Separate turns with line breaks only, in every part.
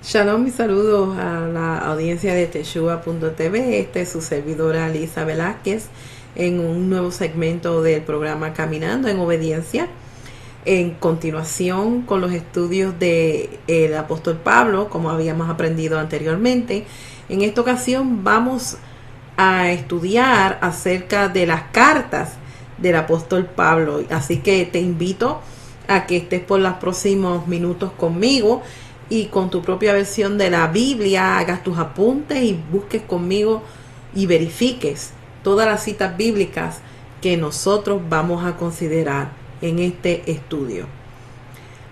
Shalom y saludos a la audiencia de Teshua.tv. Este es su servidora Lisa Velázquez en un nuevo segmento del programa Caminando en Obediencia. En continuación con los estudios del apóstol Pablo, como habíamos aprendido anteriormente. En esta ocasión vamos a estudiar acerca de las cartas del apóstol Pablo. Así que te invito a que estés por los próximos minutos conmigo y con tu propia versión de la Biblia hagas tus apuntes y busques conmigo y verifiques todas las citas bíblicas que nosotros vamos a considerar en este estudio.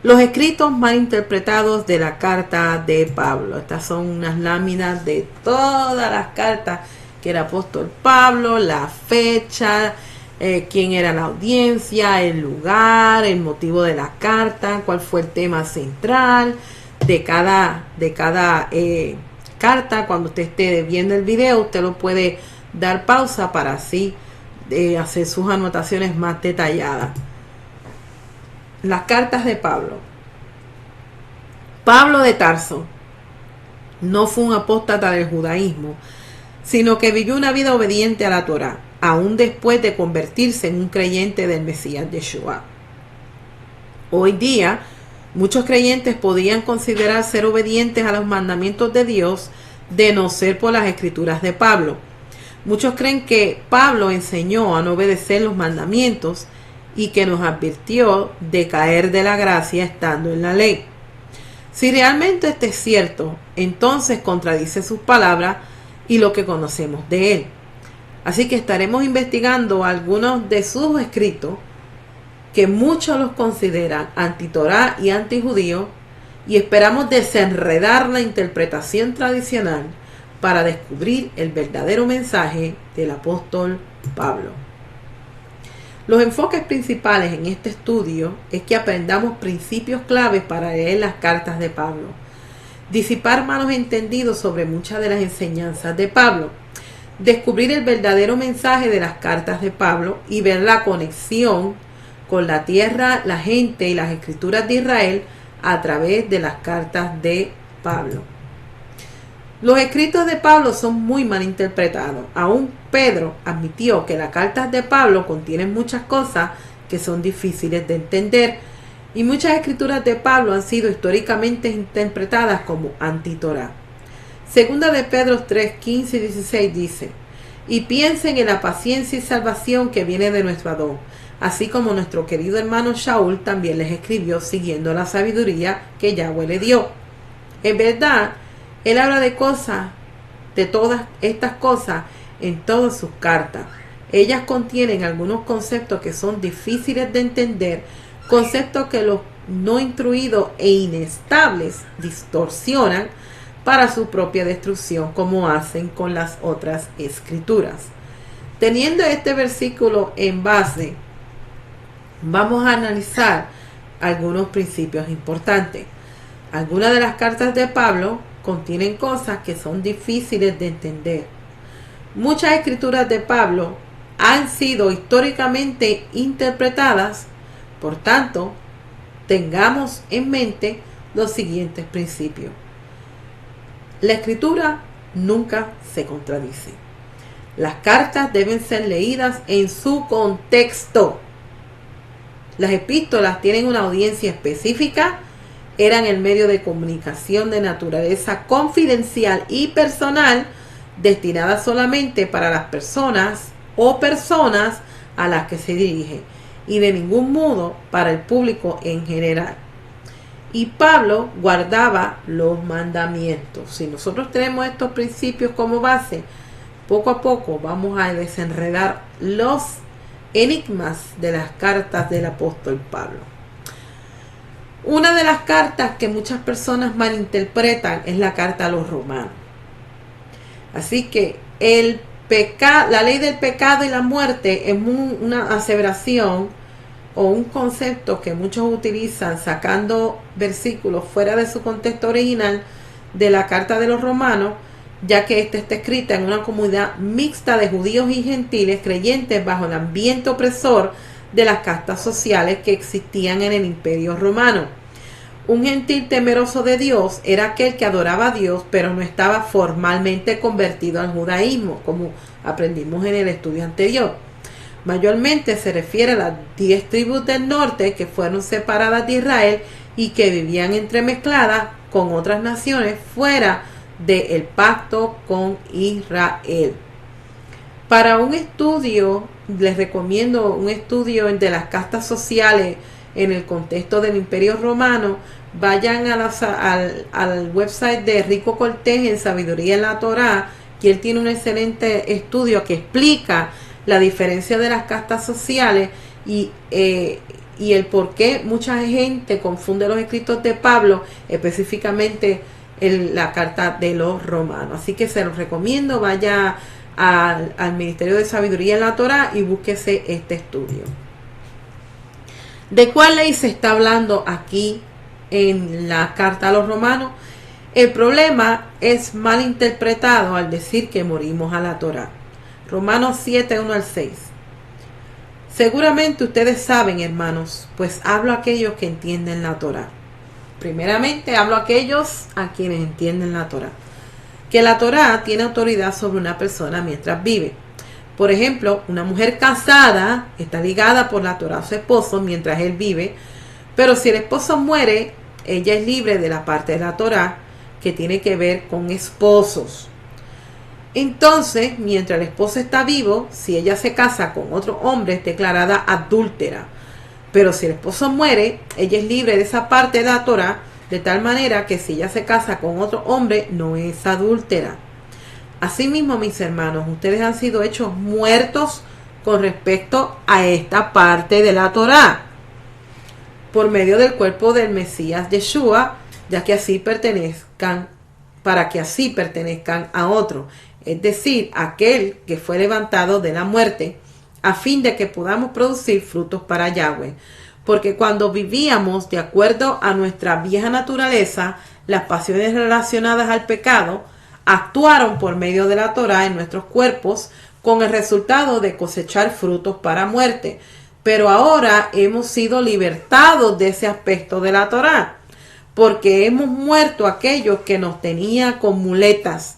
Los escritos mal interpretados de la carta de Pablo. Estas son unas láminas de todas las cartas que el apóstol Pablo, la fecha, quién era la audiencia, el lugar, el motivo de la carta, cuál fue el tema central de cada carta. Cuando usted esté viendo el video, usted lo puede dar pausa para así hacer sus anotaciones más detalladas. Las cartas de Pablo. Pablo de Tarso no fue un apóstata del judaísmo, sino que vivió una vida obediente a la Torá, aún después de convertirse en un creyente del Mesías Yeshua. Hoy día, muchos creyentes podían considerar ser obedientes a los mandamientos de Dios de no ser por las escrituras de Pablo. Muchos creen que Pablo enseñó a no obedecer los mandamientos y que nos advirtió de caer de la gracia estando en la ley. Si realmente esto es cierto, entonces contradice sus palabras y lo que conocemos de él. Así que estaremos investigando algunos de sus escritos que muchos los consideran anti-Torá y anti-judío, y esperamos desenredar la interpretación tradicional para descubrir el verdadero mensaje del apóstol Pablo. Los enfoques principales en este estudio es que aprendamos principios claves para leer las cartas de Pablo, disipar malos entendidos sobre muchas de las enseñanzas de Pablo, descubrir el verdadero mensaje de las cartas de Pablo y ver la conexión con la tierra, la gente y las escrituras de Israel a través de las cartas de Pablo. Los escritos de Pablo son muy mal interpretados. Aún Pedro admitió que las cartas de Pablo contienen muchas cosas que son difíciles de entender, y muchas escrituras de Pablo han sido históricamente interpretadas como anti-Torá. Segunda de Pedro 3, 15 y 16 dice: y piensen en la paciencia y salvación que viene de nuestro Adón, así como nuestro querido hermano Shaul también les escribió siguiendo la sabiduría que Yahweh le dio. En verdad, él habla de todas estas cosas en todas sus cartas. Ellas contienen algunos conceptos que son difíciles de entender, conceptos que los no instruidos e inestables distorsionan para su propia destrucción, como hacen con las otras escrituras. Teniendo este versículo en base, vamos a analizar algunos principios importantes. Algunas de las cartas de Pablo contienen cosas que son difíciles de entender. Muchas escrituras de Pablo han sido históricamente interpretadas, por tanto, tengamos en mente los siguientes principios. La escritura nunca se contradice. Las cartas deben ser leídas en su contexto. Las epístolas tienen una audiencia específica, eran el medio de comunicación de naturaleza confidencial y personal, destinada solamente para las personas o personas a las que se dirige, y de ningún modo para el público en general. Y Pablo guardaba los mandamientos. Si nosotros tenemos estos principios como base, poco a poco vamos a desenredar los enigmas de las cartas del apóstol Pablo. Una de las cartas que muchas personas malinterpretan es la carta a los romanos. Así que la ley del pecado y la muerte es una aseveración o un concepto que muchos utilizan sacando versículos fuera de su contexto original de la carta de los romanos, ya que esta está escrita en una comunidad mixta de judíos y gentiles creyentes bajo el ambiente opresor de las castas sociales que existían en el Imperio Romano. Un gentil temeroso de Dios era aquel que adoraba a Dios, pero no estaba formalmente convertido al judaísmo, como aprendimos en el estudio anterior. Mayormente se refiere a las 10 tribus del norte que fueron separadas de Israel y que vivían entremezcladas con otras naciones fuera del pacto con Israel. Para un estudio, les recomiendo un estudio de las castas sociales en el contexto del Imperio Romano. Vayan al website de Rico Cortés en Sabiduría en la Torá, que él tiene un excelente estudio que explica la diferencia de las castas sociales y el por qué mucha gente confunde los escritos de Pablo, específicamente la carta de los romanos. Así que se los recomiendo, vaya al Ministerio de Sabiduría en la Torá y búsquese este estudio. ¿De cuál ley se está hablando aquí en la carta a los romanos? El problema es mal interpretado al decir que morimos a la Torá. Romanos 7, 1 al 6. Seguramente ustedes saben, hermanos, pues hablo a aquellos que entienden la Torá. Primeramente hablo a aquellos a quienes entienden la Torá. Que la Torá tiene autoridad sobre una persona mientras vive. Por ejemplo, una mujer casada está ligada por la Torá a su esposo mientras él vive, pero si el esposo muere, ella es libre de la parte de la Torá que tiene que ver con esposos. Entonces, mientras el esposo está vivo, si ella se casa con otro hombre, es declarada adúltera. Pero si el esposo muere, ella es libre de esa parte de la Torá, de tal manera que si ella se casa con otro hombre, no es adúltera. Asimismo, mis hermanos, ustedes han sido hechos muertos con respecto a esta parte de la Torá, por medio del cuerpo del Mesías Yeshua, ya que así pertenezcan, para que así pertenezcan a otro, es decir, aquel que fue levantado de la muerte, a fin de que podamos producir frutos para Yahweh. Porque cuando vivíamos de acuerdo a nuestra vieja naturaleza, las pasiones relacionadas al pecado actuaron por medio de la Torá en nuestros cuerpos, con el resultado de cosechar frutos para muerte. Pero ahora hemos sido libertados de ese aspecto de la Torá, porque hemos muerto a aquellos que nos tenía con muletas,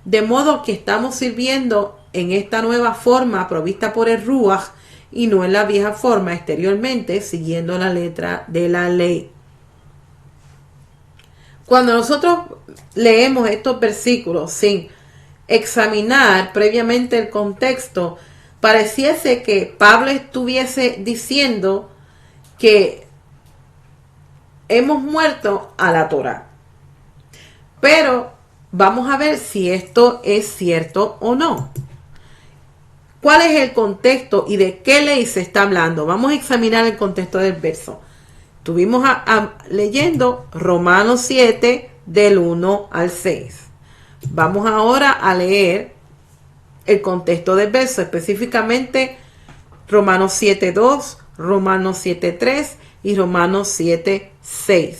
de modo que estamos sirviendo en esta nueva forma provista por el Ruach y no en la vieja forma exteriormente, siguiendo la letra de la ley. Cuando nosotros leemos estos versículos sin examinar previamente el contexto, pareciese que Pablo estuviese diciendo que hemos muerto a la Torá. Pero vamos a ver si esto es cierto o no. ¿Cuál es el contexto y de qué ley se está hablando? Vamos a examinar el contexto del verso. Estuvimos leyendo Romanos 7 del 1 al 6. Vamos ahora a leer el contexto del verso, específicamente Romanos 7.2, Romanos 7.3 y Romanos 7.6.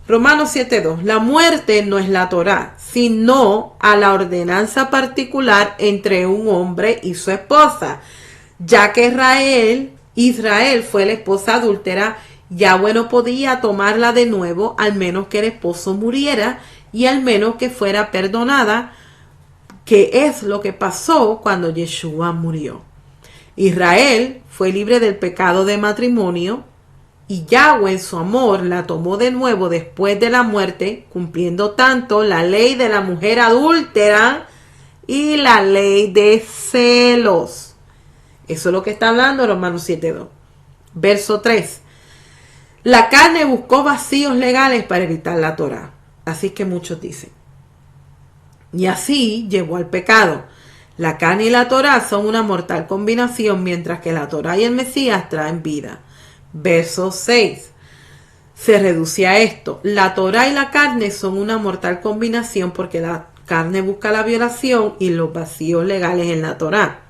Romanos 7.2. La muerte no es la Torá, sino a la ordenanza particular entre un hombre y su esposa, ya que Israel fue la esposa adúltera. Yahweh no podía tomarla de nuevo, al menos que el esposo muriera y al menos que fuera perdonada, que es lo que pasó cuando Yeshua murió. Israel fue libre del pecado de matrimonio y Yahweh en su amor la tomó de nuevo después de la muerte, cumpliendo tanto la ley de la mujer adúltera y la ley de celos. Eso es lo que está hablando Romanos 7.2. Verso 3. La carne buscó vacíos legales para evitar la Torá. Así que muchos dicen. Y así llevó al pecado. La carne y la Torá son una mortal combinación, mientras que la Torá y el Mesías traen vida. Verso 6. Se reduce a esto. La Torá y la carne son una mortal combinación porque la carne busca la violación y los vacíos legales en la Torá.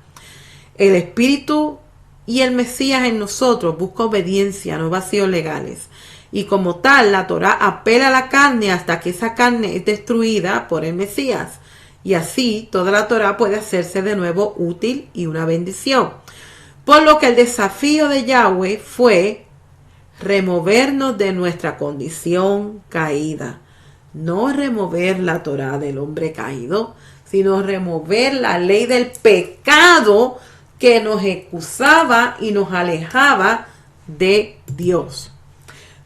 El Espíritu y el Mesías en nosotros busca obediencia, no vacíos legales. Y como tal, la Torá apela a la carne hasta que esa carne es destruida por el Mesías. Y así, toda la Torá puede hacerse de nuevo útil y una bendición. Por lo que el desafío de Yahweh fue removernos de nuestra condición caída. No remover la Torá del hombre caído, sino remover la ley del pecado que nos excusaba y nos alejaba de Dios.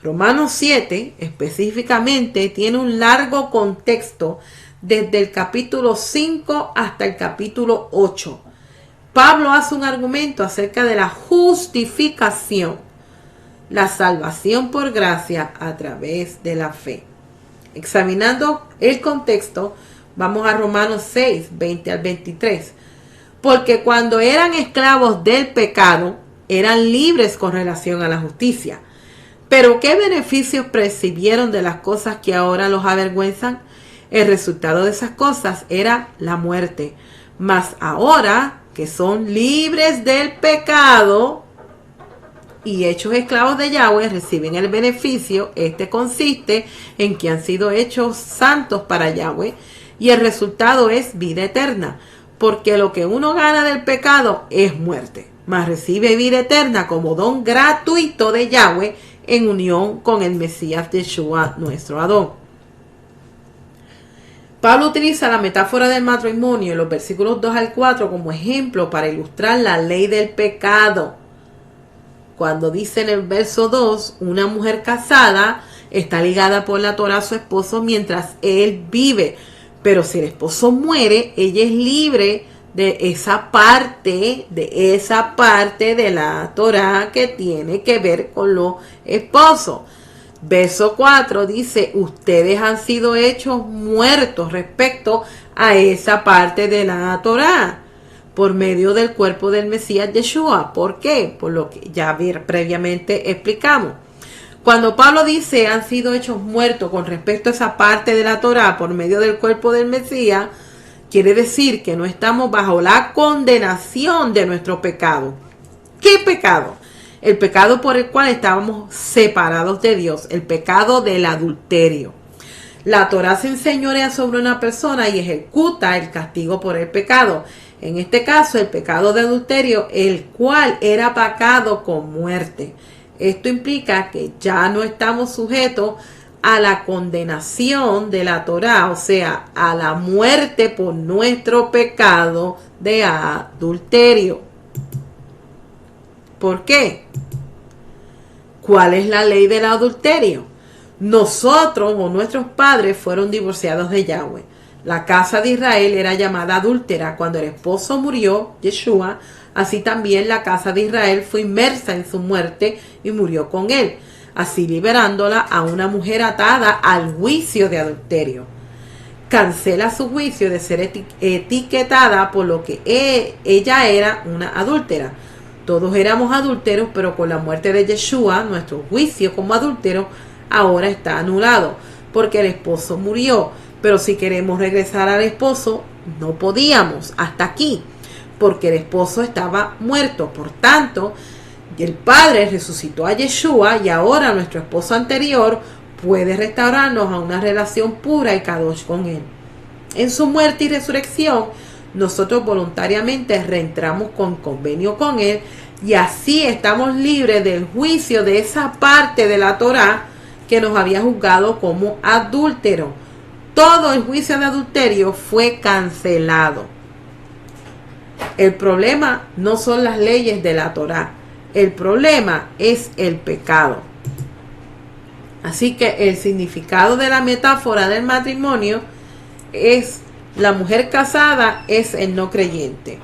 Romanos 7 específicamente tiene un largo contexto desde el capítulo 5 hasta el capítulo 8. Pablo hace un argumento acerca de la justificación, la salvación por gracia a través de la fe. Examinando el contexto, vamos a Romanos 6, 20 al 23. Porque cuando eran esclavos del pecado, eran libres con relación a la justicia. Pero ¿qué beneficios percibieron de las cosas que ahora los avergüenzan? El resultado de esas cosas era la muerte. Mas ahora que son libres del pecado y hechos esclavos de Yahweh, reciben el beneficio. Este consiste en que han sido hechos santos para Yahweh y el resultado es vida eterna, porque lo que uno gana del pecado es muerte, mas recibe vida eterna como don gratuito de Yahweh en unión con el Mesías Yeshua, nuestro Adón. Pablo utiliza la metáfora del matrimonio en los versículos 2 al 4 como ejemplo para ilustrar la ley del pecado. Cuando dice en el verso 2, una mujer casada está ligada por la Torá a su esposo mientras él vive, pero si el esposo muere, ella es libre de esa parte de la Torá que tiene que ver con los esposos. Verso 4 dice, ustedes han sido hechos muertos respecto a esa parte de la Torá por medio del cuerpo del Mesías Yeshua. ¿Por qué? Por lo que ya previamente explicamos. Cuando Pablo dice han sido hechos muertos con respecto a esa parte de la Torá por medio del cuerpo del Mesías, quiere decir que no estamos bajo la condenación de nuestro pecado. ¿Qué pecado? El pecado por el cual estábamos separados de Dios, el pecado del adulterio. La Torá se enseñorea sobre una persona y ejecuta el castigo por el pecado. En este caso, el pecado de adulterio, el cual era pagado con muerte. Esto implica que ya no estamos sujetos a la condenación de la Torá, o sea, a la muerte por nuestro pecado de adulterio. ¿Por qué? ¿Cuál es la ley del adulterio? Nosotros o nuestros padres fueron divorciados de Yahweh. La casa de Israel era llamada adúltera cuando el esposo murió, Yeshua. Así también la casa de Israel fue inmersa en su muerte y murió con él, así liberándola a una mujer atada al juicio de adulterio. Cancela su juicio de ser etiquetada por lo que ella era una adúltera. Todos éramos adúlteros, pero con la muerte de Yeshua, nuestro juicio como adúlteros ahora está anulado, porque el esposo murió. Pero si queremos regresar al esposo, no podíamos hasta aquí, porque el esposo estaba muerto. Por tanto, el Padre resucitó a Yeshua y ahora nuestro esposo anterior puede restaurarnos a una relación pura y kadosh con él. En su muerte y resurrección, nosotros voluntariamente reentramos con convenio con él y así estamos libres del juicio de esa parte de la Torá que nos había juzgado como adúltero. Todo el juicio de adulterio fue cancelado. El problema no son las leyes de la Torá. El problema es el pecado. Así que el significado de la metáfora del matrimonio es: la mujer casada es el no creyente.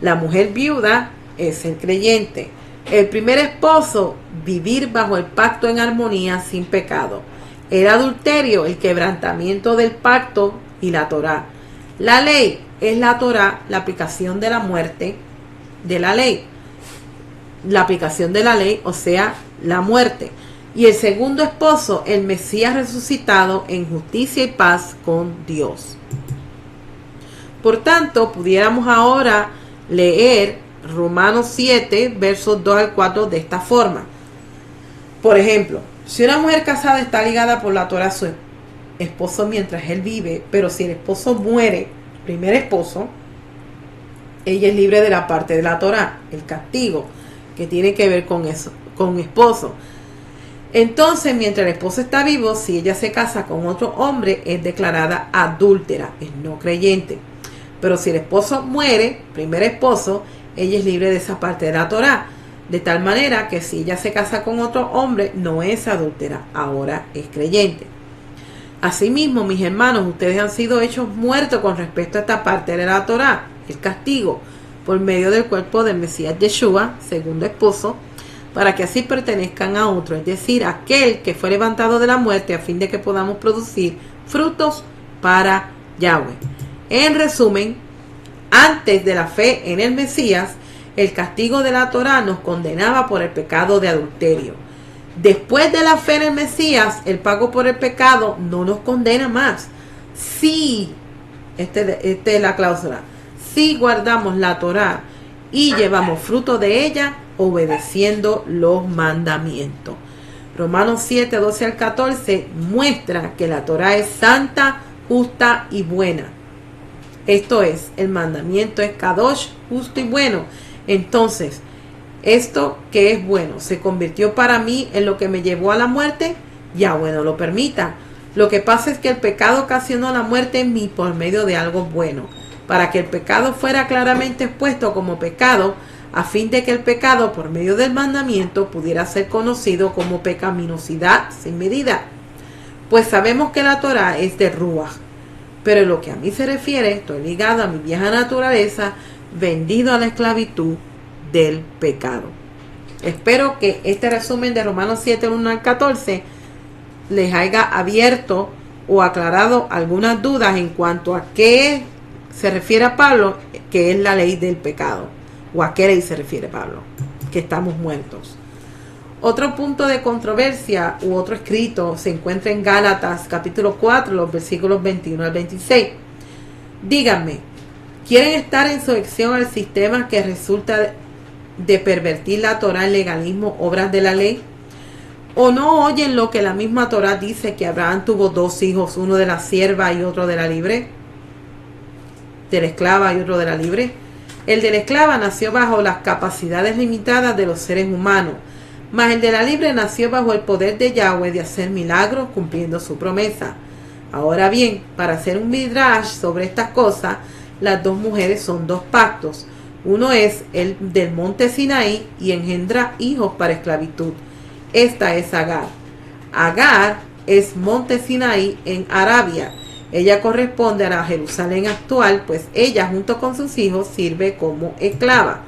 La mujer viuda es el creyente. El primer esposo, vivir bajo el pacto en armonía sin pecado. El adulterio, el quebrantamiento del pacto y la Torá. La ley es la Torá, la aplicación de la muerte de la ley. La aplicación de la ley, o sea, la muerte. Y el segundo esposo, el Mesías resucitado en justicia y paz con Dios. Por tanto, pudiéramos ahora leer Romanos 7, versos 2 al 4 de esta forma. Por ejemplo, si una mujer casada está ligada por la Torá a su esposo mientras él vive, pero si el esposo muere, primer esposo, ella es libre de la parte de la Torá, el castigo que tiene que ver con eso, con esposo. Entonces, mientras el esposo está vivo, si ella se casa con otro hombre, es declarada adúltera, es no creyente. Pero si el esposo muere, primer esposo, ella es libre de esa parte de la Torá. De tal manera que si ella se casa con otro hombre, no es adúltera, ahora es creyente. Asimismo, mis hermanos, ustedes han sido hechos muertos con respecto a esta parte de la Torá, el castigo, por medio del cuerpo del Mesías Yeshua, segundo esposo, para que así pertenezcan a otro, es decir, aquel que fue levantado de la muerte, a fin de que podamos producir frutos para Yahweh. En resumen, antes de la fe en el Mesías, el castigo de la Torá nos condenaba por el pecado de adulterio. Después de la fe en el Mesías, el pago por el pecado no nos condena más. Si, esta es la cláusula, si guardamos la Torá y llevamos fruto de ella, obedeciendo los mandamientos. Romanos 7, 12 al 14 muestra que la Torá es santa, justa y buena. Esto es, el mandamiento es kadosh, justo y bueno. Entonces, esto que es bueno se convirtió para mí en lo que me llevó a la muerte. Ya bueno, lo permita. Lo que pasa es que el pecado ocasionó la muerte en mí por medio de algo bueno, para que el pecado fuera claramente expuesto como pecado, a fin de que el pecado por medio del mandamiento pudiera ser conocido como pecaminosidad sin medida. Pues sabemos que la Torá es de Ruach, pero en lo que a mí se refiere, estoy ligado a mi vieja naturaleza, vendido a la esclavitud del pecado. Espero que este resumen de Romanos 7, 1 al 14 les haya abierto o aclarado algunas dudas en cuanto a qué se refiere a Pablo, que es la ley del pecado, o a qué ley se refiere Pablo, que estamos muertos. Otro punto de controversia u otro escrito se encuentra en Gálatas capítulo 4, los versículos 21 al 26. Díganme, ¿quieren estar en sujeción al sistema que resulta de pervertir la Torá, el legalismo, obras de la ley? ¿O no oyen lo que la misma Torá dice, que Abraham tuvo dos hijos, uno de la sierva y otro de la libre? De la esclava y otro de la libre. El de la esclava nació bajo las capacidades limitadas de los seres humanos, mas el de la libre nació bajo el poder de Yahweh de hacer milagros cumpliendo su promesa. Ahora bien, para hacer un midrash sobre estas cosas, las dos mujeres son dos pactos. Uno es el del monte Sinaí y engendra hijos para esclavitud. Esta es Agar. Agar es monte Sinaí en Arabia. Ella corresponde a la Jerusalén actual, pues ella junto con sus hijos sirve como esclava.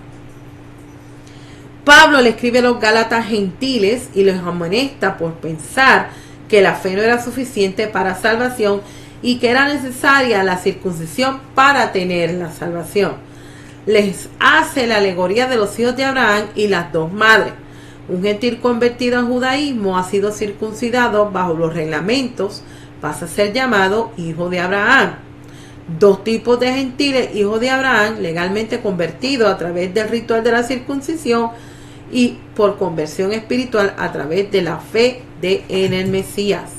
Pablo le escribe a los Gálatas gentiles y les amonesta por pensar que la fe no era suficiente para salvación y que era necesaria la circuncisión para tener la salvación. Les hace la alegoría de los hijos de Abraham y las dos madres. Un gentil convertido al judaísmo ha sido circuncidado bajo los reglamentos, pasa a ser llamado hijo de Abraham. Dos tipos de gentiles, hijos de Abraham, legalmente convertidos a través del ritual de la circuncisión y por conversión espiritual a través de la fe en el Mesías.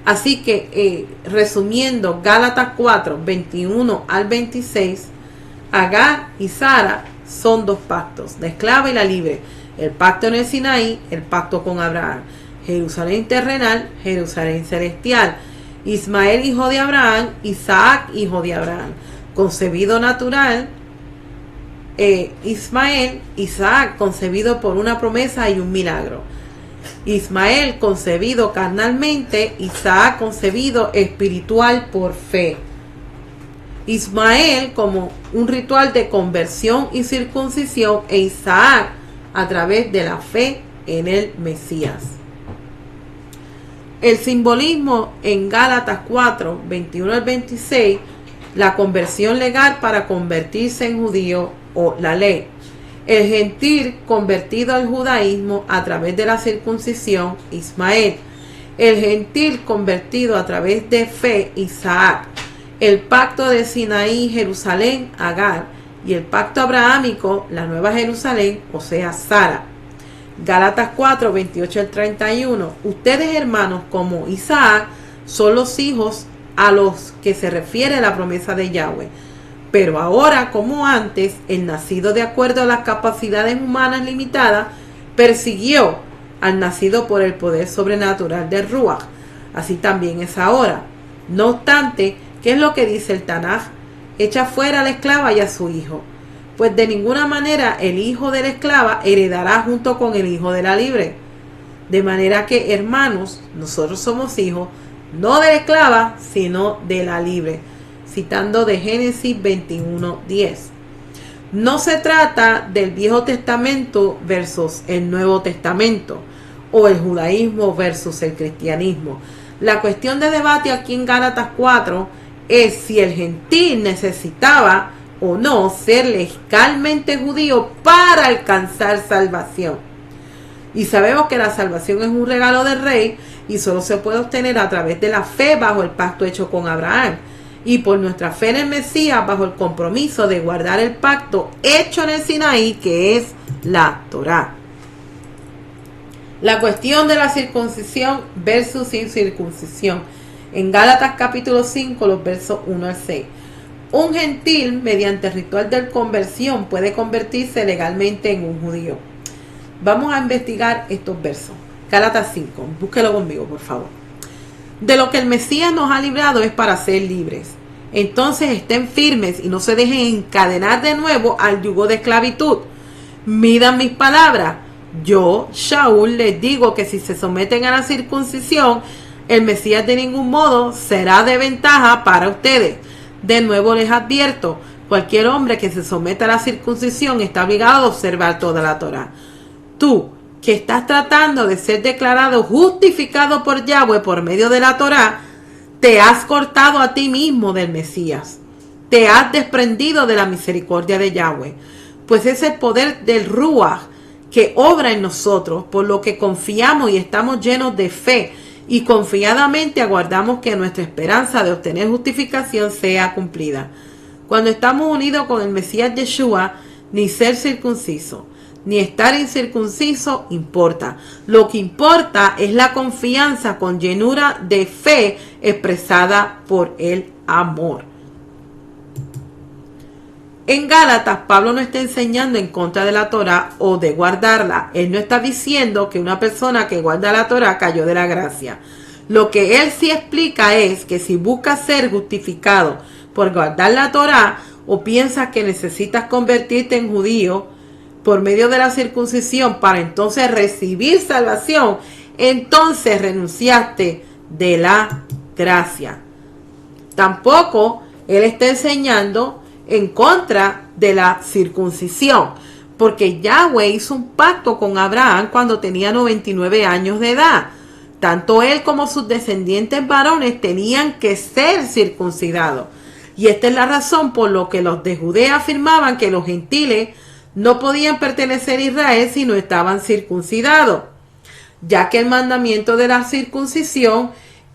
Así que, resumiendo, Gálatas 4, 21 al 26, Agar y Sara son dos pactos, la esclava y la libre. El pacto en el Sinaí, el pacto con Abraham. Jerusalén terrenal, Jerusalén celestial. Ismael, hijo de Abraham, Isaac, hijo de Abraham. Concebido natural, Ismael, Isaac, concebido por una promesa y un milagro. Ismael, concebido carnalmente, Isaac, concebido espiritual por fe. Ismael como un ritual de conversión y circuncisión, e Isaac a través de la fe en el Mesías. El simbolismo en Gálatas 4, 21 al 26, la conversión legal para convertirse en judío o la ley. El gentil convertido al judaísmo a través de la circuncisión, Ismael. El gentil convertido a través de fe, Isaac. El pacto de Sinaí, Jerusalén, Agar. Y el pacto abrahámico, la nueva Jerusalén, o sea, Sara. Gálatas 4, 28 al 31. Ustedes, hermanos, como Isaac, son los hijos a los que se refiere la promesa de Yahweh. Pero ahora, como antes, el nacido de acuerdo a las capacidades humanas limitadas, persiguió al nacido por el poder sobrenatural del Ruach. Así también es ahora. No obstante, ¿qué es lo que dice el Tanaj? Echa fuera a la esclava y a su hijo. Pues de ninguna manera el hijo de la esclava heredará junto con el hijo de la libre. De manera que, hermanos, nosotros somos hijos, no de la esclava, sino de la libre. Citando de Génesis 21:10. No se trata del Viejo Testamento versus el Nuevo Testamento, o el judaísmo versus el cristianismo. La cuestión de debate aquí en Gálatas 4 es si el gentil necesitaba o no ser legalmente judío para alcanzar salvación. Y sabemos que la salvación es un regalo del Rey y solo se puede obtener a través de la fe bajo el pacto hecho con Abraham y por nuestra fe en el Mesías bajo el compromiso de guardar el pacto hecho en el Sinaí, que es la Torá. La cuestión de la circuncisión versus incircuncisión. En Gálatas capítulo 5, los versos 1 al 6. Un gentil, mediante el ritual de conversión, puede convertirse legalmente en un judío. Vamos a investigar estos versos. Gálatas 5, búsquelo conmigo, por favor. De lo que el Mesías nos ha librado es para ser libres. Entonces estén firmes y no se dejen encadenar de nuevo al yugo de esclavitud. Midan mis palabras. Yo, Shaul, les digo que si se someten a la circuncisión, el Mesías de ningún modo será de ventaja para ustedes. De nuevo les advierto, cualquier hombre que se someta a la circuncisión está obligado a observar toda la Torá. Tú, que estás tratando de ser declarado justificado por Yahweh por medio de la Torá, te has cortado a ti mismo del Mesías. Te has desprendido de la misericordia de Yahweh, pues es el poder del Ruach que obra en nosotros, por lo que confiamos y estamos llenos de fe y confiadamente aguardamos que nuestra esperanza de obtener justificación sea cumplida. Cuando estamos unidos con el Mesías Yeshua, ni ser circunciso, ni estar incircunciso importa. Lo que importa es la confianza con llenura de fe expresada por el amor. En Gálatas, Pablo no está enseñando en contra de la Torá o de guardarla. Él no está diciendo que una persona que guarda la Torá cayó de la gracia. Lo que él sí explica es que si buscas ser justificado por guardar la Torá o piensas que necesitas convertirte en judío por medio de la circuncisión para entonces recibir salvación, entonces renunciaste de la gracia. Tampoco él está enseñando en contra de la circuncisión, porque Yahweh hizo un pacto con Abraham cuando tenía 99 años de edad. Tanto él como sus descendientes varones tenían que ser circuncidados. Y esta es la razón por la que los de Judea afirmaban que los gentiles no podían pertenecer a Israel si no estaban circuncidados, ya que el mandamiento de la circuncisión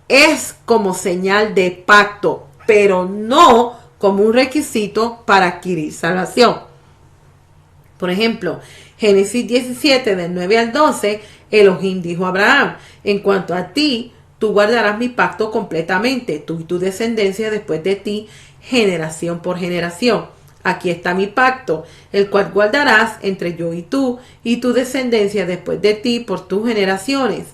es como señal de pacto, pero no como un requisito para adquirir salvación. Por ejemplo, Génesis 17, del 9 al 12, Elohim dijo a Abraham: en cuanto a ti, tú guardarás mi pacto completamente, tú y tu descendencia después de ti, generación por generación. Aquí está mi pacto, el cual guardarás entre yo y tu descendencia después de ti por tus generaciones.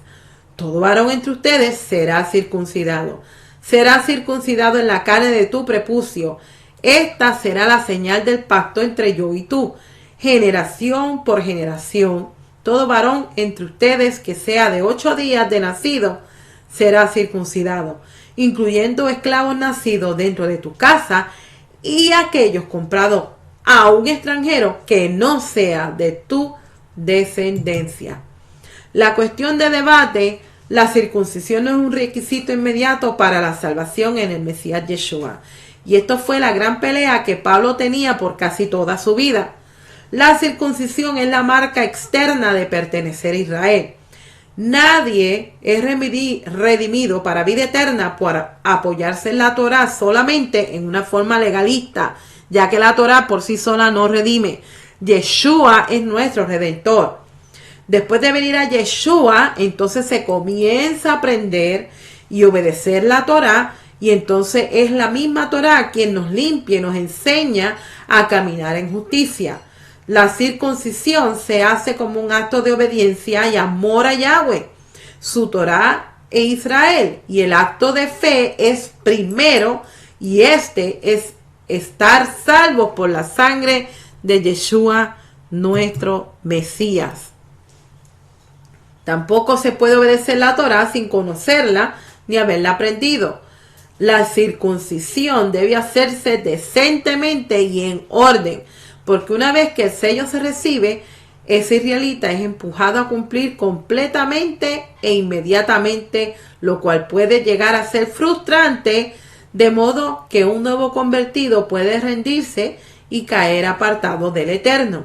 Todo varón entre ustedes será circuncidado. Será circuncidado en la carne de tu prepucio. Esta será la señal del pacto entre yo y tú, generación por generación. Todo varón entre ustedes que sea de 8 días de nacido será circuncidado, incluyendo esclavos nacidos dentro de tu casa y aquellos comprados a un extranjero que no sea de tu descendencia. La cuestión de debate: la circuncisión no es un requisito inmediato para la salvación en el Mesías Yeshua. Y esto fue la gran pelea que Pablo tenía por casi toda su vida. La circuncisión es la marca externa de pertenecer a Israel. Nadie es redimido para vida eterna por apoyarse en la Torá solamente en una forma legalista, ya que la Torá por sí sola no redime. Yeshua es nuestro Redentor. Después de venir a Yeshua, entonces se comienza a aprender y obedecer la Torá, y entonces es la misma Torá quien nos limpia y nos enseña a caminar en justicia. La circuncisión se hace como un acto de obediencia y amor a Yahweh, su Torá e Israel. Y el acto de fe es primero, y este es estar salvos por la sangre de Yeshua, nuestro Mesías. Tampoco se puede obedecer la Torá sin conocerla ni haberla aprendido. La circuncisión debe hacerse decentemente y en orden, porque una vez que el sello se recibe, ese israelita es empujado a cumplir completamente e inmediatamente, lo cual puede llegar a ser frustrante, de modo que un nuevo convertido puede rendirse y caer apartado del Eterno.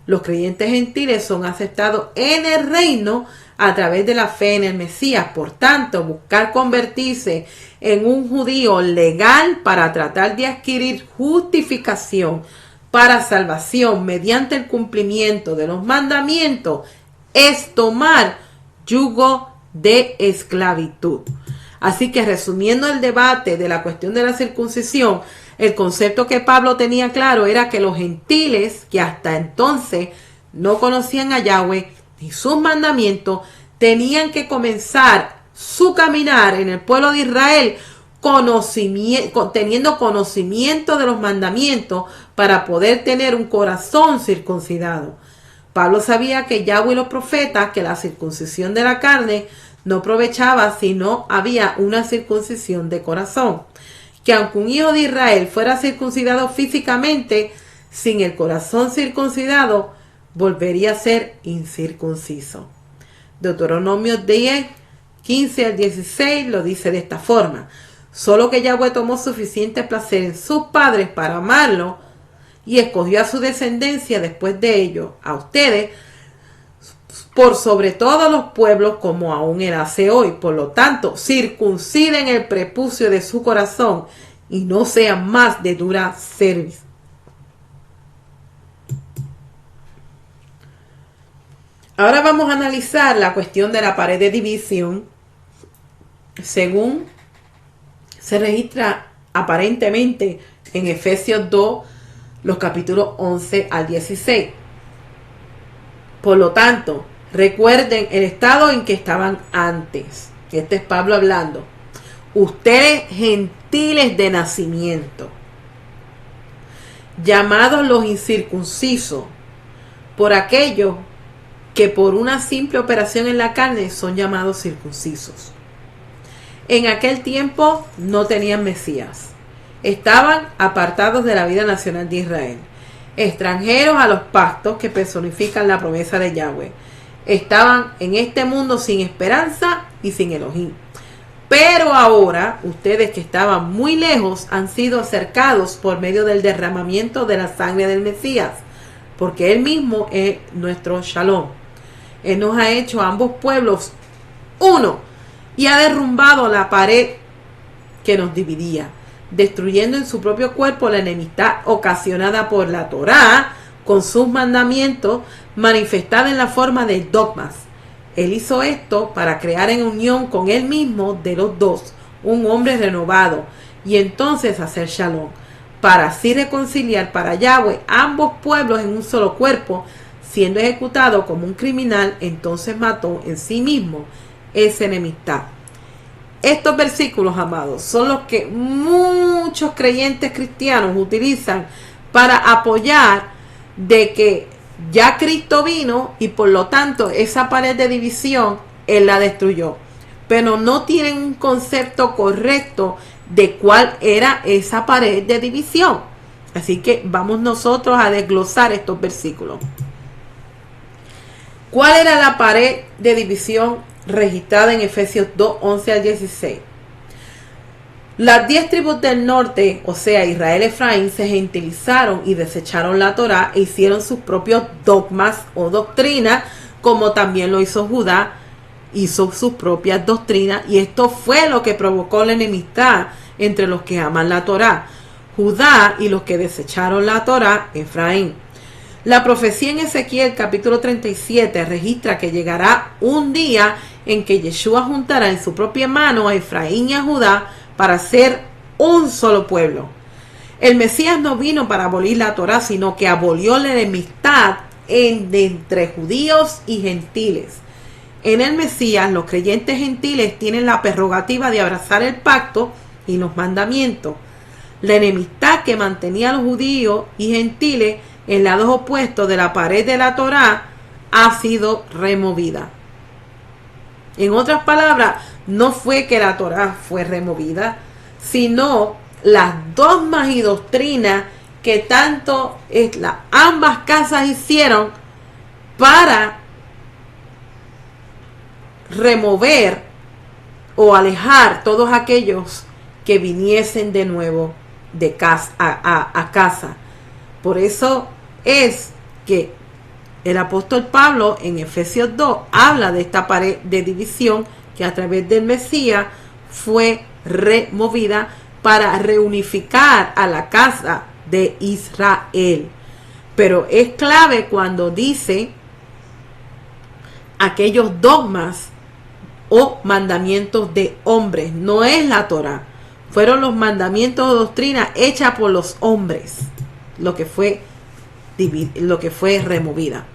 Los creyentes gentiles son aceptados en el reino a través de la fe en el Mesías. Por tanto, buscar convertirse en un judío legal para tratar de adquirir justificación para salvación mediante el cumplimiento de los mandamientos es tomar yugo de esclavitud. Así que, resumiendo el debate de la cuestión de la circuncisión, el concepto que Pablo tenía claro era que los gentiles, que hasta entonces no conocían a Yahweh ni sus mandamientos, tenían que comenzar su caminar en el pueblo de Israel teniendo conocimiento de los mandamientos para poder tener un corazón circuncidado. Pablo sabía que Yahweh y los profetas, que la circuncisión de la carne no aprovechaba si no había una circuncisión de corazón. Que aunque un hijo de Israel fuera circuncidado físicamente, sin el corazón circuncidado, volvería a ser incircunciso. Deuteronomio 10, 15 al 16 lo dice de esta forma: solo que Yahweh tomó suficiente placer en sus padres para amarlo y escogió a su descendencia después de ello, a ustedes, por sobre todos los pueblos, como aún él hace hoy. Por lo tanto, circunciden el prepucio de su corazón y no sean más de dura cerviz. Ahora vamos a analizar la cuestión de la pared de división, según se registra aparentemente en Efesios 2, los capítulos 11 al 16. Por lo tanto, recuerden el estado en que estaban antes. Este es Pablo hablando. Ustedes gentiles de nacimiento, llamados los incircuncisos, por aquellos que por una simple operación en la carne son llamados circuncisos. En aquel tiempo no tenían Mesías. Estaban apartados de la vida nacional de Israel, extranjeros a los pactos que personifican la promesa de Yahweh. Estaban en este mundo sin esperanza y sin Elohim. Pero ahora, ustedes que estaban muy lejos han sido acercados por medio del derramamiento de la sangre del Mesías, porque Él mismo es nuestro Shalom. Él nos ha hecho a ambos pueblos uno y ha derrumbado la pared que nos dividía, destruyendo en su propio cuerpo la enemistad ocasionada por la Torá con sus mandamientos, manifestada en la forma de dogmas. Él hizo esto para crear en unión con Él mismo de los dos un hombre renovado y entonces hacer shalom, para así reconciliar para Yahweh ambos pueblos en un solo cuerpo. Siendo ejecutado como un criminal, entonces mató en sí mismo esa enemistad. Estos versículos, amados, son los que muchos creyentes cristianos utilizan para apoyar de que ya Cristo vino y por lo tanto esa pared de división Él la destruyó. Pero no tienen un concepto correcto de cuál era esa pared de división. Así que vamos nosotros a desglosar estos versículos. ¿Cuál era la pared de división registrada en Efesios 2, 11 al 16? Las 10 tribus del norte, o sea, Israel y Efraín, se gentilizaron y desecharon la Torá e hicieron sus propios dogmas o doctrinas, como también lo hizo Judá, hizo sus propias doctrinas, y esto fue lo que provocó la enemistad entre los que aman la Torá, Judá, y los que desecharon la Torá, Efraín. La profecía en Ezequiel capítulo 37 registra que llegará un día en que Yeshua juntará en su propia mano a Efraín y a Judá para ser un solo pueblo. El Mesías no vino para abolir la Torá, sino que abolió la enemistad entre judíos y gentiles. En el Mesías, los creyentes gentiles tienen la prerrogativa de abrazar el pacto y los mandamientos. La enemistad que mantenía a los judíos y gentiles en lados opuestos de la pared de la Torá ha sido removida. En otras palabras, no fue que la Torá fue removida, sino las dogmas y doctrinas que tanto ambas casas hicieron para remover o alejar todos aquellos que viniesen de nuevo de casa a casa. Por eso es que el apóstol Pablo en Efesios 2 habla de esta pared de división que a través del Mesías fue removida para reunificar a la casa de Israel. Pero es clave cuando dice aquellos dogmas o mandamientos de hombres, no es la Torá, fueron los mandamientos o doctrinas hechas por los hombres, lo que fue removida.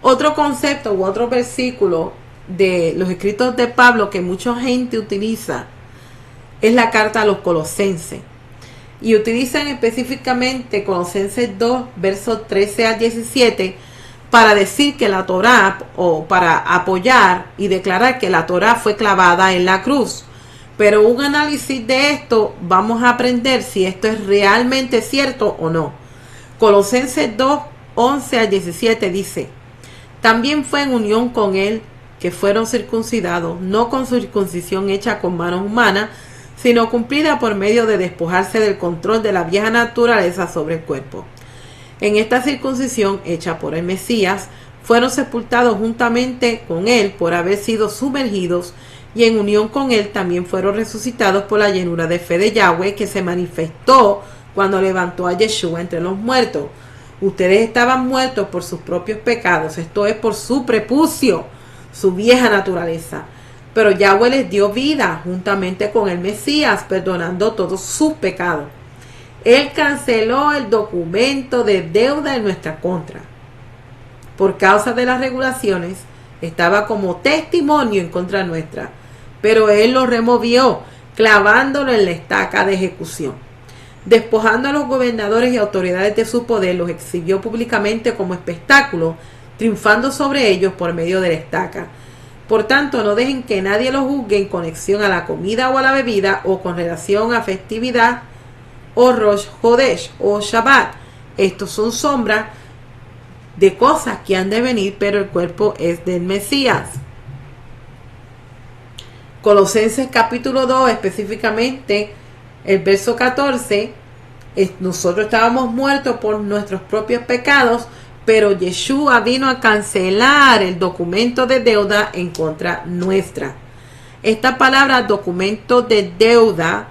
Otro concepto u otro versículo de los escritos de Pablo que mucha gente utiliza es la carta a los Colosenses, y utilizan específicamente Colosenses 2 versos 13 al 17 para decir que la Torá, o para apoyar y declarar que la Torá fue clavada en la cruz. Pero un análisis de esto, vamos a aprender si esto es realmente cierto o no. Colosenses 2, 11 al 17 dice: también fue en unión con él que fueron circuncidados, no con circuncisión hecha con manos humanas, sino cumplida por medio de despojarse del control de la vieja naturaleza sobre el cuerpo. En esta circuncisión hecha por el Mesías, fueron sepultados juntamente con él por haber sido sumergidos, y en unión con él también fueron resucitados por la llenura de fe de Yahweh que se manifestó cuando levantó a Yeshua entre los muertos. Ustedes estaban muertos por sus propios pecados, esto es por su prepucio, su vieja naturaleza. Pero Yahweh les dio vida juntamente con el Mesías, perdonando todos sus pecados. Él canceló el documento de deuda en nuestra contra. Por causa de las regulaciones, estaba como testimonio en contra nuestra, pero Él lo removió, clavándolo en la estaca de ejecución. Despojando a los gobernadores y autoridades de su poder, los exhibió públicamente como espectáculo, triunfando sobre ellos por medio de la estaca. Por tanto, no dejen que nadie los juzgue en conexión a la comida o a la bebida, o con relación a festividad, o Rosh Hodesh, o Shabbat. Estos son sombras de cosas que han de venir, pero el cuerpo es del Mesías. Colosenses capítulo 2, específicamente el verso 14, nosotros estábamos muertos por nuestros propios pecados, pero Yeshua vino a cancelar el documento de deuda en contra nuestra. Esta palabra documento de deuda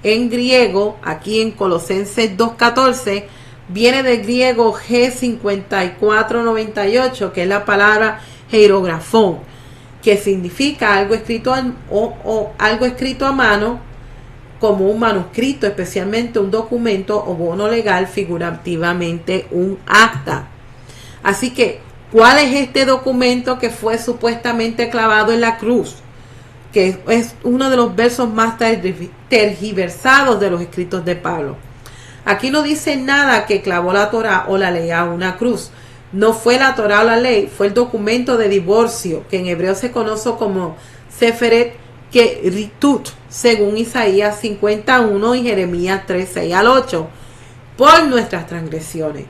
en griego, aquí en Colosenses 2.14, viene del griego G5498, que es la palabra hierografón, que significa algo escrito algo escrito a mano, como un manuscrito, especialmente un documento o bono legal, figurativamente un acta. Así que, ¿cuál es este documento que fue supuestamente clavado en la cruz? Que es uno de los versos más tergiversados de los escritos de Pablo. Aquí no dice nada que clavó la Torá o la ley a una cruz. No fue la Torá o la ley, fue el documento de divorcio, que en hebreo se conoce como Seferet Keritut, según Isaías 51 y Jeremías 3, 6 al 8, por nuestras transgresiones.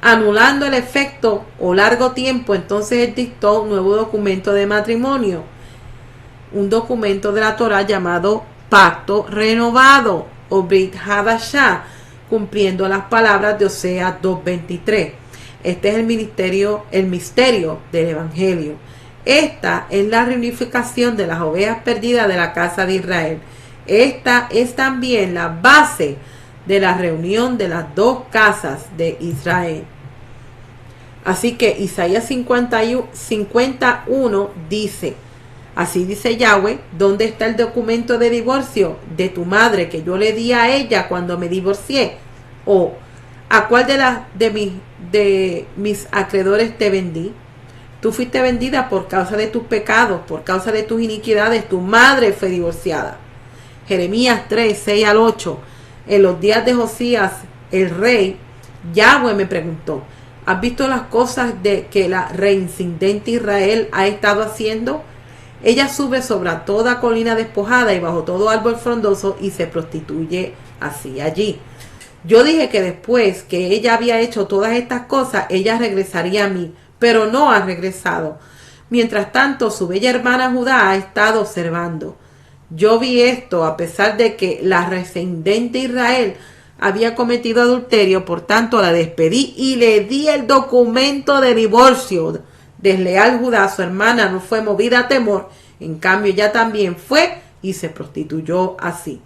Anulando el efecto o largo tiempo, entonces él dictó un nuevo documento de matrimonio, un documento de la Torá llamado Pacto Renovado o Brit Hadashah, cumpliendo las palabras de Oseas 2:23. Este es el misterio del Evangelio. Esta es la reunificación de las ovejas perdidas de la casa de Israel. Esta es también la base de la reunión de las dos casas de Israel. Así que Isaías 51 dice: Así dice Yahweh, ¿dónde está el documento de divorcio de tu madre que yo le di a ella cuando me divorcié? ¿O a cuál de mis acreedores te vendí? Tú fuiste vendida por causa de tus pecados, por causa de tus iniquidades. Tu madre fue divorciada. Jeremías 3, 6 al 8. En los días de Josías, el rey, Yahweh me preguntó, ¿has visto las cosas que la reincidente Israel ha estado haciendo? Ella sube sobre toda colina despojada y bajo todo árbol frondoso y se prostituye así allí. Yo dije que después que ella había hecho todas estas cosas, ella regresaría a mí, pero no ha regresado. Mientras tanto, su bella hermana Judá ha estado observando. Yo vi esto a pesar de que la reincidente Israel había cometido adulterio, por tanto la despedí y le di el documento de divorcio. Desleal Judá, su hermana, no fue movida a temor, en cambio ella también fue y se prostituyó así.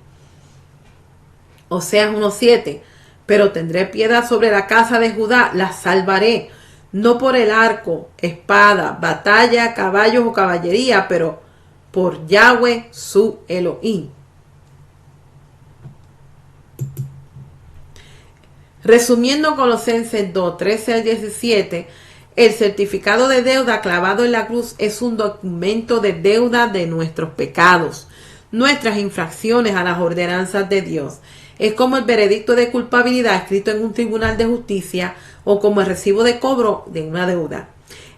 Oseas 1:7. Pero tendré piedad sobre la casa de Judá, la salvaré, no por el arco, espada, batalla, caballos o caballería, pero por Yahweh su Elohim. Resumiendo Colosenses 2, 13 al 17, el certificado de deuda clavado en la cruz es un documento de deuda de nuestros pecados, nuestras infracciones a las ordenanzas de Dios. Es como el veredicto de culpabilidad escrito en un tribunal de justicia o como el recibo de cobro de una deuda.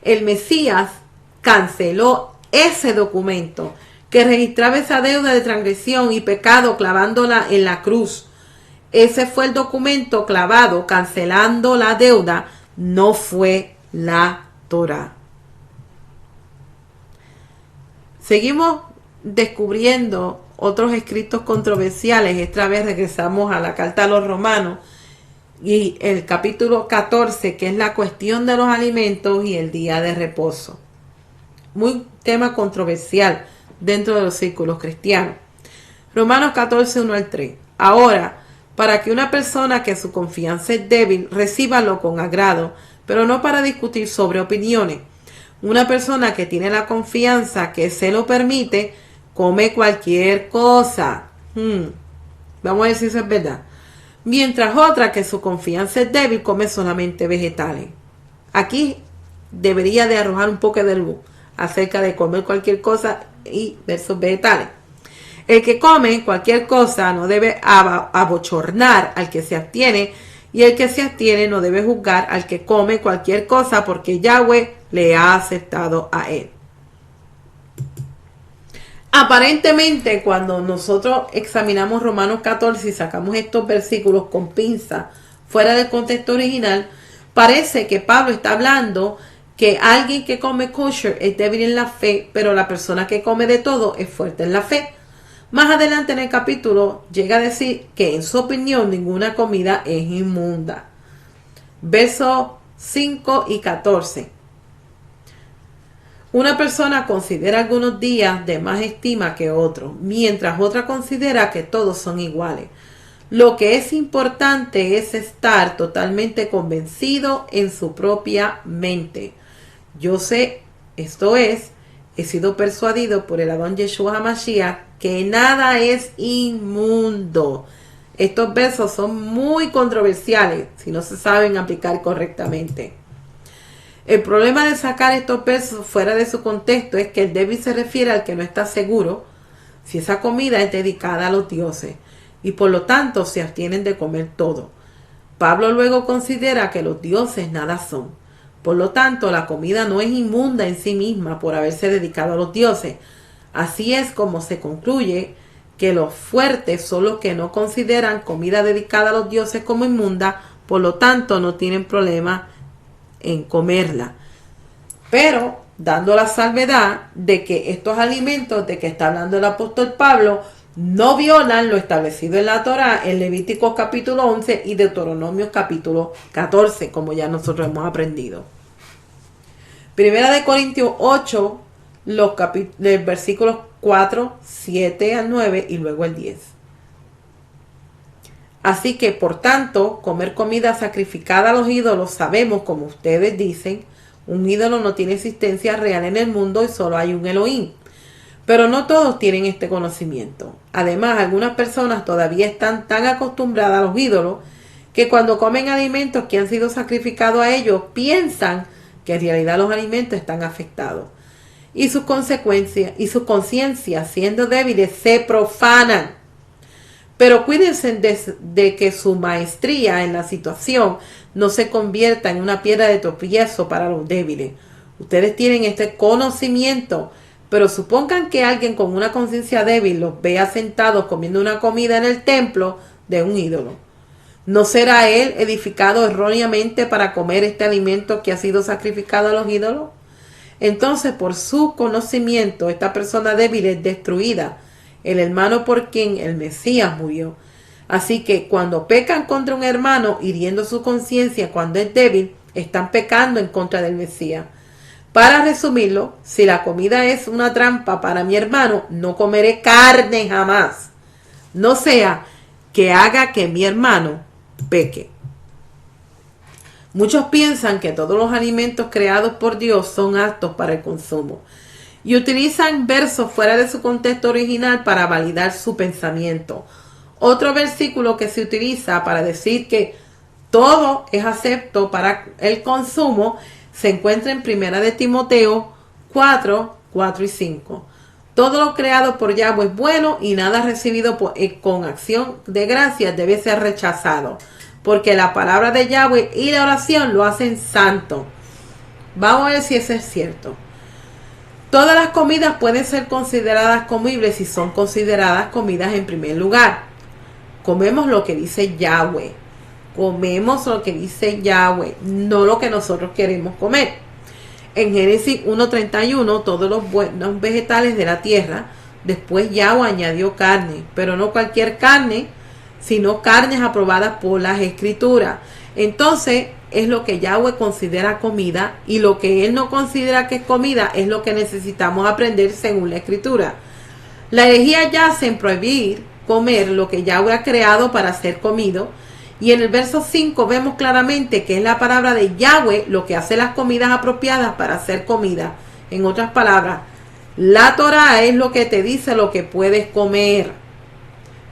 El Mesías canceló ese documento que registraba esa deuda de transgresión y pecado clavándola en la cruz. Ese fue el documento clavado cancelando la deuda, no fue la Torá. Seguimos descubriendo otros escritos controversiales. Esta vez regresamos a la carta a los romanos y el capítulo 14, que es la cuestión de los alimentos y el día de reposo. Muy tema controversial dentro de los círculos cristianos. Romanos 14, 1 al 3. Ahora, para que una persona que su confianza es débil, recíbalo con agrado, pero no para discutir sobre opiniones. Una persona que tiene la confianza que se lo permite, come cualquier cosa. Vamos a ver si eso es verdad. Mientras otra que su confianza es débil, come solamente vegetales. Aquí debería de arrojar un poco de luz acerca de comer cualquier cosa y versus vegetales. El que come cualquier cosa no debe abochornar al que se abstiene, y el que se abstiene no debe juzgar al que come cualquier cosa, porque Yahweh le ha aceptado a él. Aparentemente, cuando nosotros examinamos Romanos 14 y sacamos estos versículos con pinza fuera del contexto original, parece que Pablo está hablando que alguien que come kosher es débil en la fe, pero la persona que come de todo es fuerte en la fe. Más adelante en el capítulo llega a decir que en su opinión ninguna comida es inmunda. Versos 5 y 14. Una persona considera algunos días de más estima que otros, mientras otra considera que todos son iguales. Lo que es importante es estar totalmente convencido en su propia mente. Yo sé, esto es, he sido persuadido por el Adón Yeshua HaMashiach que nada es inmundo. Estos versos son muy controversiales si no se saben aplicar correctamente. El problema de sacar estos versos fuera de su contexto es que el débil se refiere al que no está seguro si esa comida es dedicada a los dioses y por lo tanto se abstienen de comer todo. Pablo luego considera que los dioses nada son. Por lo tanto, la comida no es inmunda en sí misma por haberse dedicado a los dioses. Así es como se concluye que los fuertes son los que no consideran comida dedicada a los dioses como inmunda, por lo tanto no tienen problema en comerla. Pero dando la salvedad de que estos alimentos de que está hablando el apóstol Pablo no violan lo establecido en la Torá, en Levíticos capítulo 11 y Deuteronomios capítulo 14, como ya nosotros hemos aprendido. Primera de Corintios 8, los versículos 4, 7 al 9 y luego el 10. Así que, por tanto, comer comida sacrificada a los ídolos, sabemos, como ustedes dicen, un ídolo no tiene existencia real en el mundo y solo hay un Elohim. Pero no todos tienen este conocimiento. Además, algunas personas todavía están tan acostumbradas a los ídolos que cuando comen alimentos que han sido sacrificados a ellos, piensan que en realidad los alimentos están afectados. Y sus consecuencias y sus conciencias, siendo débiles, se profanan. Pero cuídense de que su maestría en la situación no se convierta en una piedra de tropiezo para los débiles. Ustedes tienen este conocimiento, pero supongan que alguien con una conciencia débil los vea sentados comiendo una comida en el templo de un ídolo. ¿No será él edificado erróneamente para comer este alimento que ha sido sacrificado a los ídolos? Entonces, por su conocimiento, esta persona débil es destruida, el hermano por quien el Mesías murió. Así que cuando pecan contra un hermano, hiriendo su conciencia cuando es débil, están pecando en contra del Mesías. Para resumirlo, si la comida es una trampa para mi hermano, no comeré carne jamás. No sea que haga que mi hermano peque. Muchos piensan que todos los alimentos creados por Dios son aptos para el consumo y utilizan versos fuera de su contexto original para validar su pensamiento. Otro versículo que se utiliza para decir que todo es acepto para el consumo se encuentra en 1 de Timoteo 4 y 5. Todo lo creado por Yahweh es bueno y nada recibido con acción de gracias debe ser rechazado, porque la palabra de Yahweh y la oración lo hacen santo. Vamos a ver si eso es cierto. Todas las comidas pueden ser consideradas comibles si son consideradas comidas en primer lugar. Comemos lo que dice Yahweh. Comemos lo que dice Yahweh, no lo que nosotros queremos comer. En Génesis 1:31, todos los buenos vegetales de la tierra, después Yahweh añadió carne, pero no cualquier carne, sino carnes aprobadas por las Escrituras. Entonces, es lo que Yahweh considera comida, y lo que Él no considera que es comida es lo que necesitamos aprender según la Escritura. La herejía yace en prohibir comer lo que Yahweh ha creado para ser comido, y en el verso 5 vemos claramente que es la palabra de Yahweh lo que hace las comidas apropiadas para ser comida. En otras palabras, la Torah es lo que te dice lo que puedes comer.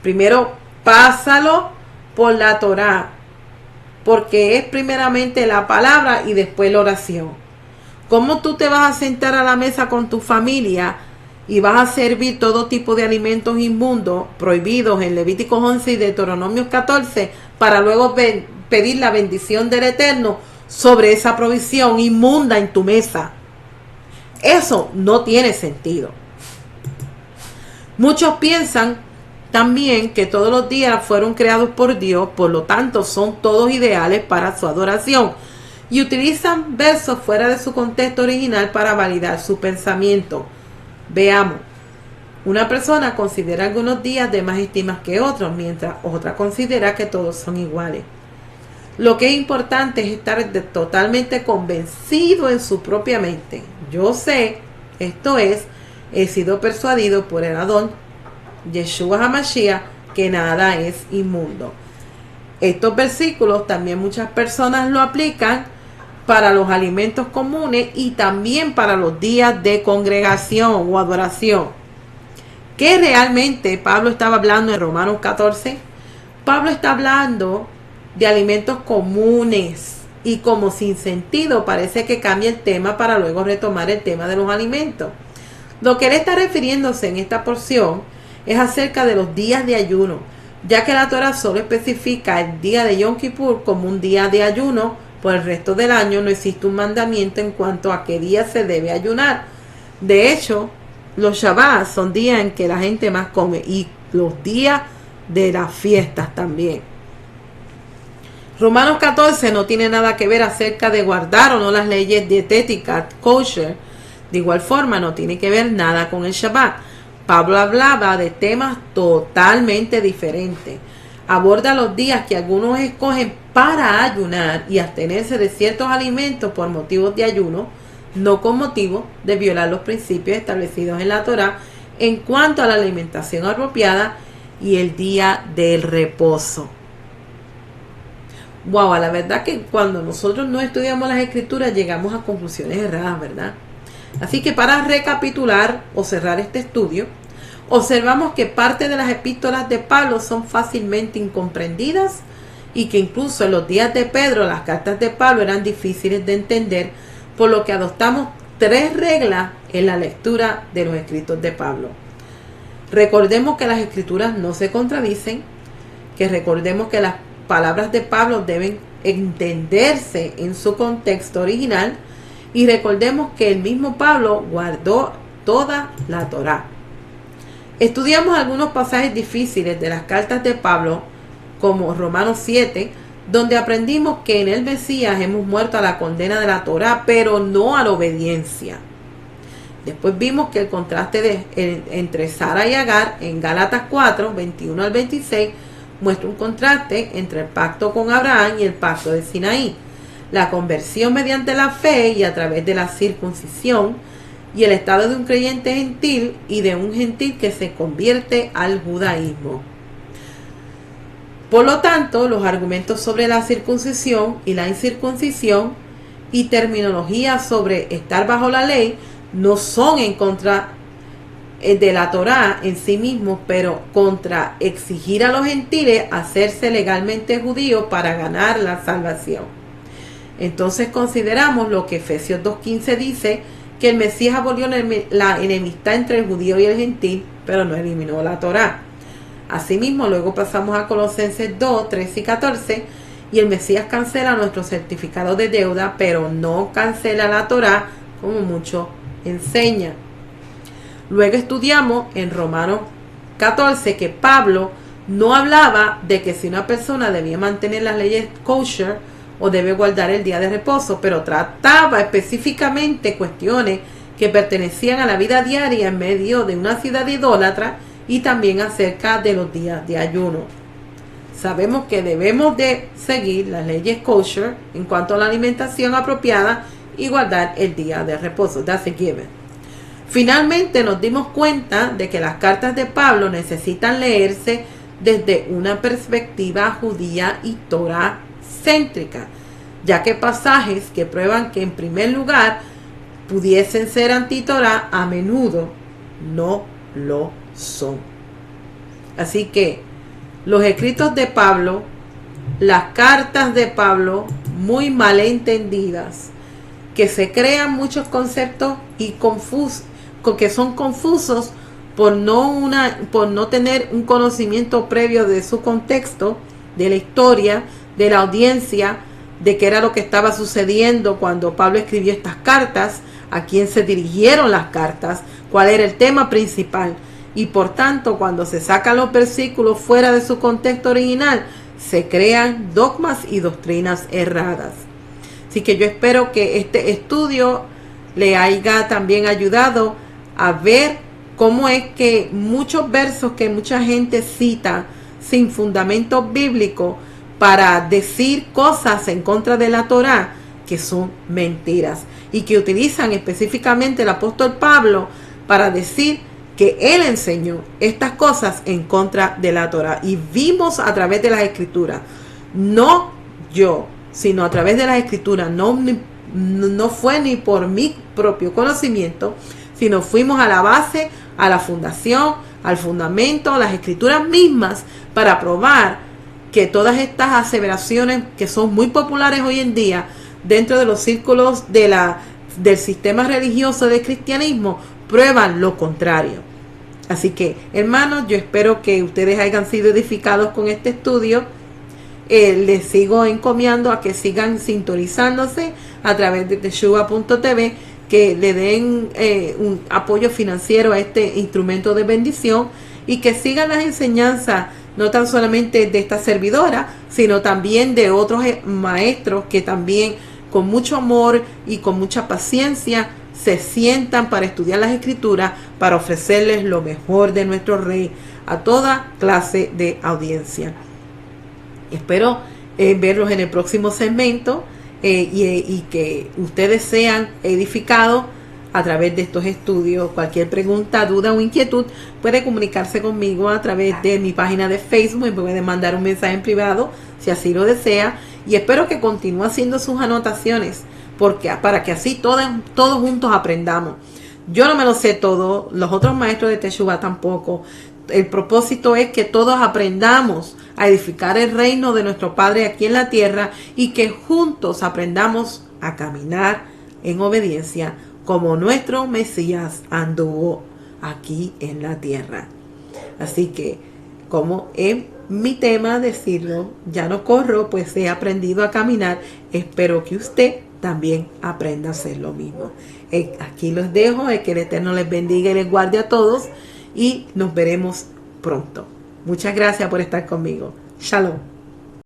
Primero, pásalo por la Torah, porque es primeramente la palabra y después la oración. ¿Cómo tú te vas a sentar a la mesa con tu familia y vas a servir todo tipo de alimentos inmundos prohibidos en Levíticos 11 y Deuteronomio 14 para luego pedir la bendición del Eterno sobre esa provisión inmunda en tu mesa? Eso no tiene sentido. Muchos piensan también que todos los días fueron creados por Dios, por lo tanto son todos ideales para su adoración, y utilizan versos fuera de su contexto original para validar su pensamiento. Veamos. Una persona considera algunos días de más estima que otros, mientras otra considera que todos son iguales. Lo que es importante es estar totalmente convencido en su propia mente. Yo sé, esto es, he sido persuadido por el Adón Yeshua HaMashiach que nada es inmundo. Estos versículos también muchas personas lo aplican para los alimentos comunes y también para los días de congregación o adoración. ¿Qué realmente Pablo estaba hablando en Romanos 14? Pablo está hablando de alimentos comunes y como sin sentido parece que cambia el tema para luego retomar el tema de los alimentos. Lo que él está refiriéndose en esta porción es acerca de los días de ayuno, ya que la Torah solo especifica el día de Yom Kippur como un día de ayuno. Por el resto del año no existe un mandamiento en cuanto a qué día se debe ayunar. De hecho, los Shabbat son días en que la gente más come y los días de las fiestas también. Romanos 14 no tiene nada que ver acerca de guardar o no las leyes dietéticas kosher. De igual forma no tiene que ver nada con el Shabbat. Pablo hablaba de temas totalmente diferentes. Aborda los días que algunos escogen para ayunar y abstenerse de ciertos alimentos por motivos de ayuno, no con motivo de violar los principios establecidos en la Torah en cuanto a la alimentación apropiada y el día del reposo. Wow, la verdad que cuando nosotros no estudiamos las escrituras llegamos a conclusiones erradas, ¿verdad? Así que para recapitular o cerrar este estudio, observamos que parte de las epístolas de Pablo son fácilmente incomprendidas y que incluso en los días de Pedro las cartas de Pablo eran difíciles de entender, por lo que adoptamos 3 reglas en la lectura de los escritos de Pablo. Recordemos que las escrituras no se contradicen, que recordemos que las palabras de Pablo deben entenderse en su contexto original y recordemos que el mismo Pablo guardó toda la Torá. Estudiamos algunos pasajes difíciles de las cartas de Pablo, como Romanos 7, donde aprendimos que en el Mesías hemos muerto a la condena de la Torá, pero no a la obediencia. Después vimos que el contraste entre Sara y Agar en Gálatas 4, 21 al 26, muestra un contraste entre el pacto con Abraham y el pacto de Sinaí, la conversión mediante la fe y a través de la circuncisión, y el estado de un creyente gentil y de un gentil que se convierte al judaísmo. Por lo tanto, los argumentos sobre la circuncisión y la incircuncisión y terminología sobre estar bajo la ley no son en contra de la Torá en sí mismo, pero contra exigir a los gentiles hacerse legalmente judíos para ganar la salvación. Entonces consideramos lo que Efesios 2:15 dice, que el Mesías abolió la enemistad entre el judío y el gentil, pero no eliminó la Torá. Asimismo, luego pasamos a Colosenses 2, 13 y 14, y el Mesías cancela nuestro certificado de deuda, pero no cancela la Torá, como muchos enseñan. Luego estudiamos en Romanos 14 que Pablo no hablaba de que si una persona debía mantener las leyes kosher o debe guardar el día de reposo, pero trataba específicamente cuestiones que pertenecían a la vida diaria en medio de una ciudad idólatra y también acerca de los días de ayuno. Sabemos que debemos de seguir las leyes kosher en cuanto a la alimentación apropiada y guardar el día de reposo. That's a given. Finalmente nos dimos cuenta de que las cartas de Pablo necesitan leerse desde una perspectiva judía y Torah céntrica, ya que pasajes que prueban que en primer lugar pudiesen ser anti-Torah a menudo no lo son. Así que los escritos de Pablo, las cartas de Pablo muy mal entendidas, que se crean muchos conceptos y que son confusos por no tener un conocimiento previo de su contexto, de la historia, de la audiencia, de qué era lo que estaba sucediendo cuando Pablo escribió estas cartas, a quién se dirigieron las cartas, cuál era el tema principal. Y por tanto, cuando se sacan los versículos fuera de su contexto original, se crean dogmas y doctrinas erradas. Así que yo espero que este estudio le haya también ayudado a ver cómo es que muchos versos que mucha gente cita sin fundamento bíblico para decir cosas en contra de la Torá, que son mentiras, y que utilizan específicamente el apóstol Pablo para decir que él enseñó estas cosas en contra de la Torá. Y vimos a través de las escrituras, no yo, sino a través de las escrituras, no fue ni por mi propio conocimiento, sino fuimos a la base, a la fundación, al fundamento, a las escrituras mismas, para probar que todas estas aseveraciones que son muy populares hoy en día dentro de los círculos del sistema religioso del cristianismo prueban lo contrario. Así que, hermanos, yo espero que ustedes hayan sido edificados con este estudio. Les sigo encomiando a que sigan sintonizándose a través de Teshuva.tv, que le den un apoyo financiero a este instrumento de bendición y que sigan las enseñanzas no tan solamente de esta servidora, sino también de otros maestros que también con mucho amor y con mucha paciencia se sientan para estudiar las escrituras, para ofrecerles lo mejor de nuestro Rey a toda clase de audiencia. Espero verlos en el próximo segmento y que ustedes sean edificados a través de estos estudios. Cualquier pregunta, duda o inquietud puede comunicarse conmigo a través de mi página de Facebook. Me puede mandar un mensaje en privado si así lo desea, y espero que continúe haciendo sus anotaciones, porque para que así todos juntos aprendamos. Yo no me lo sé todo, los otros maestros de Teshuvah tampoco. El propósito es que todos aprendamos a edificar el reino de nuestro Padre aquí en la tierra y que juntos aprendamos a caminar en obediencia como nuestro Mesías anduvo aquí en la tierra. Así que, como es mi tema decirlo, ya no corro, pues he aprendido a caminar. Espero que usted también aprenda a hacer lo mismo. Aquí los dejo, que el Eterno les bendiga y les guarde a todos y nos veremos pronto. Muchas gracias por estar conmigo. Shalom.